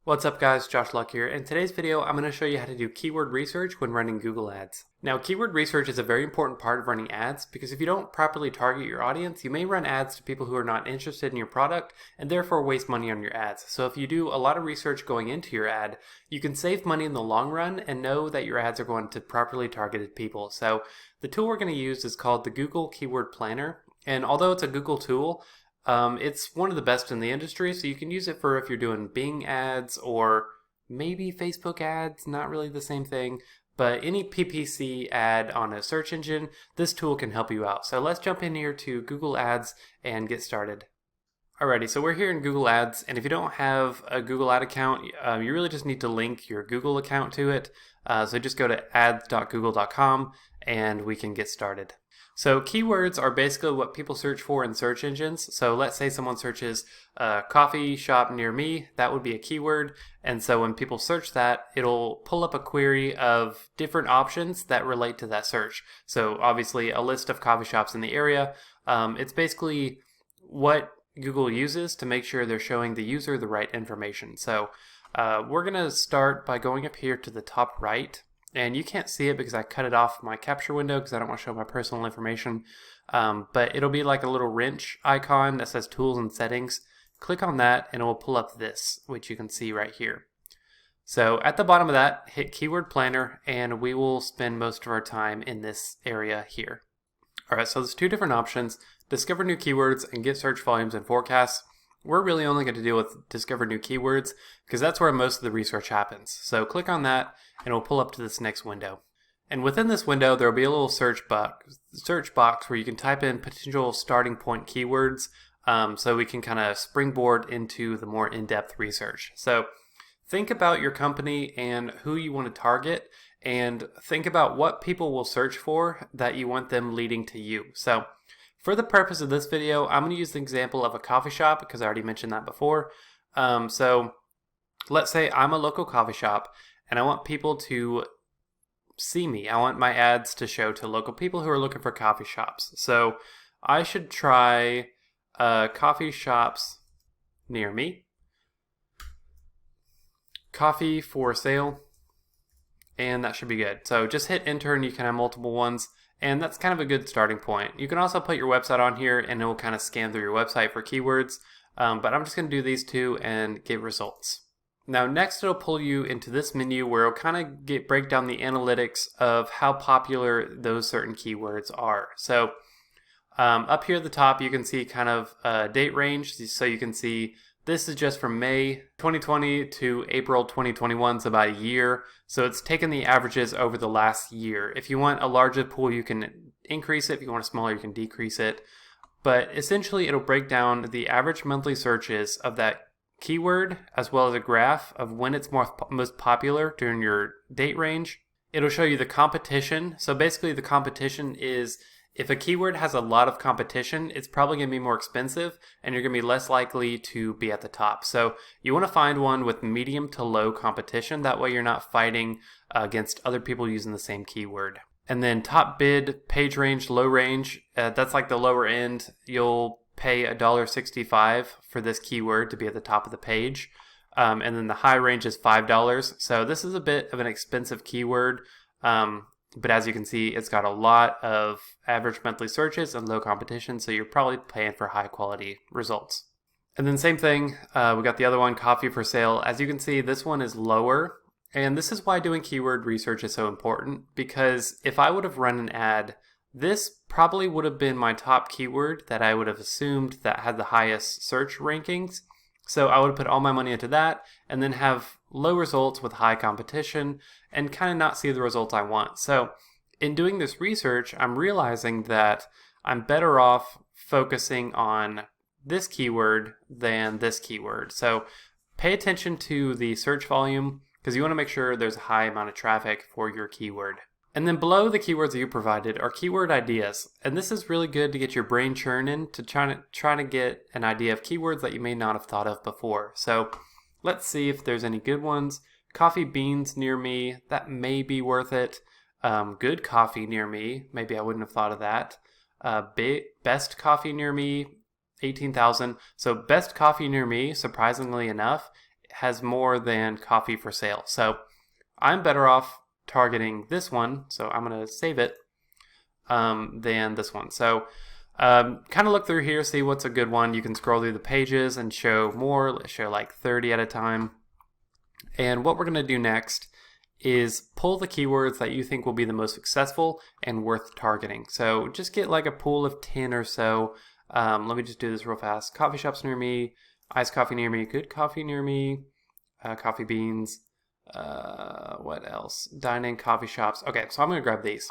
What's up guys, Josh Luck here. In today's video, I'm going to show you how to do keyword research when running Google Ads. Now, keyword research is a very important part of running ads because if you don't properly target your audience, you may run ads to people who are not interested in your product and therefore waste money on your ads. So if you do a lot of research going into your ad, you can save money in the long run and know that your ads are going to properly targeted people. So the tool we're going to use is called the Google Keyword Planner. And although it's a Google tool, it's one of the best in the industry, so you can use it for if you're doing Bing ads or maybe Facebook ads, not really the same thing, but any PPC ad on a search engine, this tool can help you out. So let's jump in here to Google Ads and get started. Alrighty, so we're here in Google Ads, and if you don't have a Google Ad account, you really just need to link your Google account to it. So just go to ads.google.com and we can get started. So keywords are basically what people search for in search engines. So let's say someone searches coffee shop near me, that would be a keyword. And so when people search that, it'll pull up a query of different options that relate to that search. So obviously a list of coffee shops in the area. It's basically what Google uses to make sure they're showing the user the right information. So we're going to start by going up here to the top right. And you can't see it because I cut it off my capture window because I don't want to show my personal information. But it'll be like a little wrench icon that says Tools and Settings. Click on that and it will pull up this, which you can see right here. So at the bottom of that, hit Keyword Planner and we will spend most of our time in this area here. Alright, so there's two different options. Discover new keywords and get search volumes and forecasts. We're really only going to deal with discover new keywords because that's where most of the research happens. So click on that and it'll pull up to this next window. And within this window, there will be a little search box where you can type in potential starting point keywords so we can kind of springboard into the more in-depth research. So think about your company and who you want to target and think about what people will search for that you want them leading to you. So for the purpose of this video, I'm going to use the example of a coffee shop because I already mentioned that before. So let's say I'm a local coffee shop and I want people to see me. I want my ads to show to local people who are looking for coffee shops. So I should try coffee shops near me, coffee for sale, and that should be good. So just hit enter and you can have multiple ones. And that's kind of a good starting point. You can also put your website on here and it will kind of scan through your website for keywords. But I'm just going to do these two and get results. Now next it'll pull you into this menu where it'll kind of break down the analytics of how popular those certain keywords are. So up here at the top you can see kind of date range. So you can see this is just from May 2020 to April 2021, so about a year. So it's taken the averages over the last year. If you want a larger pool, you can increase it. If you want a smaller, you can decrease it. But essentially, it'll break down the average monthly searches of that keyword, as well as a graph of when it's most popular during your date range. It'll show you the competition. So basically, the competition is if a keyword has a lot of competition, it's probably going to be more expensive and you're going to be less likely to be at the top. So you want to find one with medium to low competition. That way you're not fighting against other people using the same keyword. And then top bid, page range, low range, that's like the lower end. You'll pay $1.65 for this keyword to be at the top of the page. And then the high range is $5. So this is a bit of an expensive keyword. But as you can see, it's got a lot of average monthly searches and low competition, so you're probably paying for high quality results. And then same thing, we got the other one, coffee for sale. As you can see, this one is lower. And this is why doing keyword research is so important, because if I would have run an ad, this probably would have been my top keyword that I would have assumed that had the highest search rankings. So I would put all my money into that and then have low results with high competition and kind of not see the results I want. So in doing this research, I'm realizing that I'm better off focusing on this keyword than this keyword. So pay attention to the search volume because you want to make sure there's a high amount of traffic for your keyword. And then below the keywords that you provided are keyword ideas. And this is really good to get your brain churning to try to get an idea of keywords that you may not have thought of before. So let's see if there's any good ones. Coffee beans near me, that may be worth it. Good coffee near me, maybe I wouldn't have thought of that. Best coffee near me, 18,000. So best coffee near me, surprisingly enough, has more than coffee for sale. So I'm better off targeting this one, so I'm going to save it, than this one. So kind of look through here, see what's a good one. You can scroll through the pages and show more. Let's show like 30 at a time. And what we're going to do next is pull the keywords that you think will be the most successful and worth targeting. So just get like a pool of 10 or so. Let me just do this real fast. Coffee shops near me, iced coffee near me, good coffee near me, coffee beans, what else? Dine-in coffee shops. Okay, so I'm going to grab these.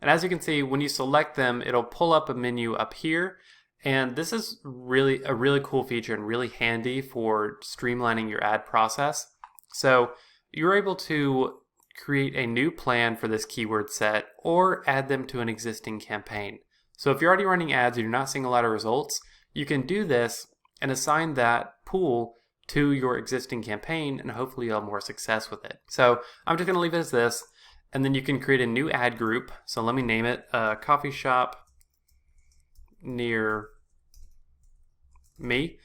And as you can see, when you select them, it'll pull up a menu up here. And this is really a really cool feature and really handy for streamlining your ad process. So you're able to create a new plan for this keyword set or add them to an existing campaign. So if you're already running ads and you're not seeing a lot of results, you can do this and assign that pool to your existing campaign, and hopefully you'll have more success with it. So I'm just going to leave it as this, and then you can create a new ad group. So let me name it coffee shop near me.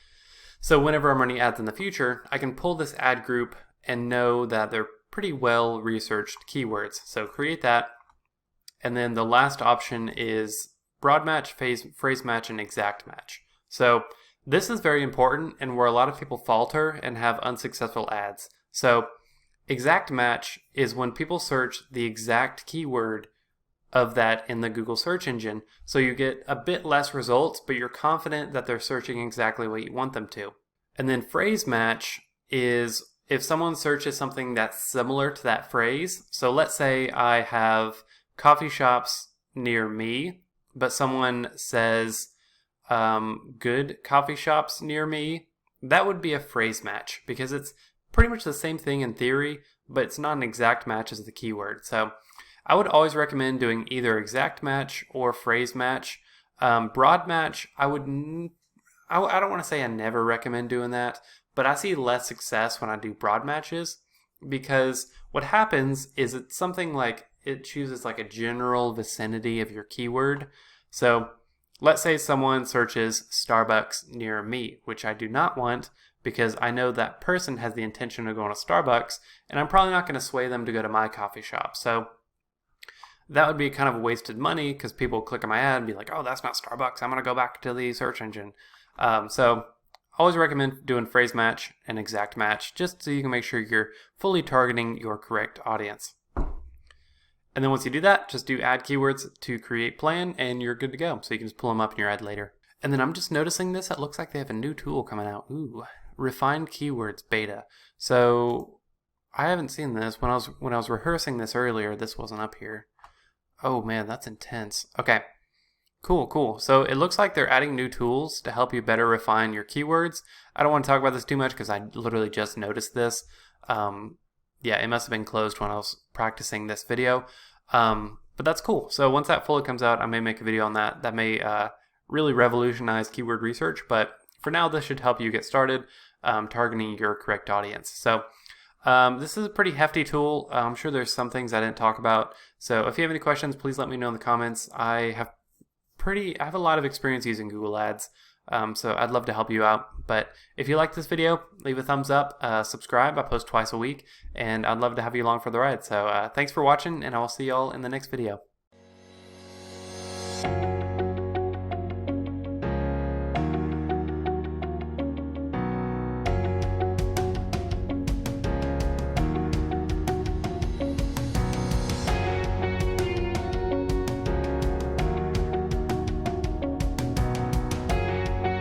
So whenever I'm running ads in the future, I can pull this ad group and know that they're pretty well researched keywords. So create that. And then the last option is broad match, phrase match, and exact match. So this is very important and where a lot of people falter and have unsuccessful ads. So exact match is when people search the exact keyword of that in the Google search engine. So you get a bit less results, but you're confident that they're searching exactly what you want them to. And then phrase match is if someone searches something that's similar to that phrase. So let's say I have coffee shops near me, but someone says good coffee shops near me. That would be a phrase match because it's pretty much the same thing in theory, but it's not an exact match as the keyword. So I would always recommend doing either exact match or phrase match. Broad match, I don't want to say I never recommend doing that, but I see less success when I do broad matches because what happens is it's something like it chooses like a general vicinity of your keyword. So let's say someone searches Starbucks near me, which I do not want because I know that person has the intention of going to Starbucks and I'm probably not going to sway them to go to my coffee shop. So that would be kind of wasted money because people click on my ad and be like, oh, that's not Starbucks. I'm going to go back to the search engine. So always recommend doing phrase match and exact match just so you can make sure you're fully targeting your correct audience. And then once you do that, just do add keywords to create plan and you're good to go. So you can just pull them up in your ad later. And then I'm just noticing this. It looks like they have a new tool coming out. Ooh, refined keywords beta. So I haven't seen this. When I was rehearsing this earlier, this wasn't up here. Oh man, that's intense. Okay. Cool. So it looks like they're adding new tools to help you better refine your keywords. I don't want to talk about this too much because I literally just noticed this. Yeah, it must have been closed when I was practicing this video. But that's cool. So once that fully comes out, I may make a video on that. That may really revolutionize keyword research. But for now, this should help you get started targeting your correct audience. So this is a pretty hefty tool. I'm sure there's some things I didn't talk about. So if you have any questions, please let me know in the comments. I have a lot of experience using Google Ads, so I'd love to help you out. But if you like this video, leave a thumbs up, subscribe. I post twice a week, and I'd love to have you along for the ride. So thanks for watching, and I will see y'all in the next video.